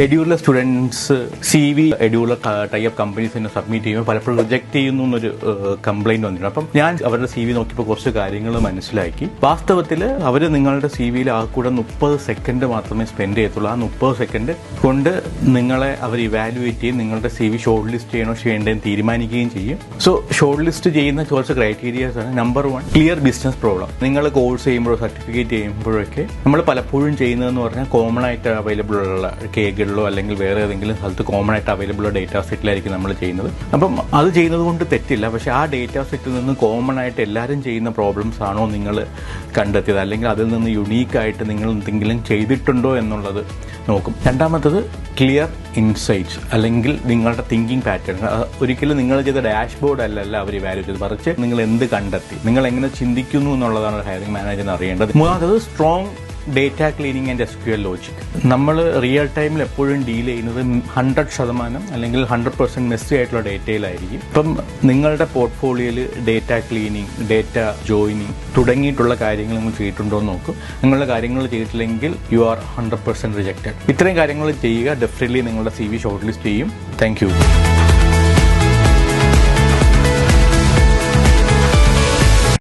എഡ്യൂറിലെ students CV എഡ്യൂറിലെ type കമ്പനീസിന് submit ചെയ്യുമ്പോൾ പലപ്പോഴും reject ചെയ്യുന്നു എന്നൊരു കംപ്ലൈന്റ് വന്നിട്ടുണ്ട്. അപ്പം ഞാൻ അവരുടെ CV നോക്കിയപ്പോൾ കുറച്ച് കാര്യങ്ങൾ മനസ്സിലാക്കി. വാസ്തവത്തിൽ അവർ നിങ്ങളുടെ CVയിൽ ആ കൂടെ 30 സെക്കൻഡ് മാത്രമേ സ്പെൻഡ് ചെയ്യത്തുള്ളൂ. ആ 30 സെക്കൻഡ് കൊണ്ട് നിങ്ങളെ അവർ ഇവാലുവേറ്റ് ചെയ്യും, നിങ്ങളുടെ CV ഷോർട്ട് ലിസ്റ്റ് ചെയ്യണോ ചെയ്യേണ്ടതെന്ന് തീരുമാനിക്കുകയും ചെയ്യും. സോ ഷോർട്ട് ലിസ്റ്റ് ചെയ്യുന്ന കുറച്ച് ക്രൈറ്റീരിയാസ് ആണ്. Number 1, clear business problem. നിങ്ങൾ കോഴ്സ് ചെയ്യുമ്പോഴോ സർട്ടിഫിക്കറ്റ് ചെയ്യുമ്പോഴൊക്കെ നമ്മൾ പലപ്പോഴും ചെയ്യുന്നതെന്ന് പറഞ്ഞാൽ കോമൺ ആയിട്ട് അവൈലബിൾ ഉള്ള കേകളിലോ അല്ലെങ്കിൽ വേറെ ഏതെങ്കിലും സ്ഥലത്ത് കോമൺ ആയിട്ട് അവൈലബിൾ ഉള്ള ഡേറ്റാ സെറ്റിലായിരിക്കും നമ്മൾ ചെയ്യുന്നത്. അപ്പം അത് ചെയ്യുന്നത് കൊണ്ട് തെറ്റില്ല. പക്ഷേ ആ ഡേറ്റാ സെറ്റിൽ നിന്ന് കോമൺ ആയിട്ട് എല്ലാവരും ചെയ്യുന്ന പ്രോബ്ലംസ് ആണോ നിങ്ങൾ കണ്ടെത്തിയത്, അല്ലെങ്കിൽ അതിൽ നിന്ന് യുണീക്കായിട്ട് നിങ്ങൾ എന്തെങ്കിലും ചെയ്തിട്ടുണ്ടോ എന്നുള്ളത് നോക്കും. രണ്ടാമത്തത് ക്ലിയർ ഇൻസൈറ്റ്സ്, അല്ലെങ്കിൽ നിങ്ങളുടെ തിങ്കിങ് പാറ്റേൺ. ഒരിക്കലും നിങ്ങൾ ചെയ്ത ഡാഷ്ബോർഡ് അല്ലല്ല അവർ വാല്യൂ ചെയ്ത്, മറിച്ച് നിങ്ങൾ എന്ത് കണ്ടെത്തി, നിങ്ങൾ എങ്ങനെ ചിന്തിക്കുന്നു എന്നുള്ളതാണ് ഹയറിംഗ് മാനേജറിന് അറിയേണ്ടത്. മൂന്നാമത് strong data cleaning and SQL logic. നമ്മൾ റിയൽ ടൈമിൽ എപ്പോഴും ഡീൽ ചെയ്യുന്നത് 100% അല്ലെങ്കിൽ 100% മെസ്സി ആയിട്ടുള്ള ഡേറ്റയിലായിരിക്കും. ഇപ്പം നിങ്ങളുടെ പോർട്ട്ഫോളിയോയിൽ ഡേറ്റ ക്ലീനിങ്, ഡേറ്റ ജോയിനിങ് തുടങ്ങിയിട്ടുള്ള കാര്യങ്ങൾ നിങ്ങൾ ചെയ്തിട്ടുണ്ടോ എന്ന് നോക്കും. നിങ്ങളുടെ കാര്യങ്ങൾ ചെയ്തിട്ടില്ലെങ്കിൽ യു ആർ 100% റിജക്റ്റഡ്. ഇത്രയും കാര്യങ്ങൾ ചെയ്യുക, ഡെഫിനറ്റ്ലി നിങ്ങളുടെ CV ഷോർട്ട് ലിസ്റ്റ് ചെയ്യും. Thank you.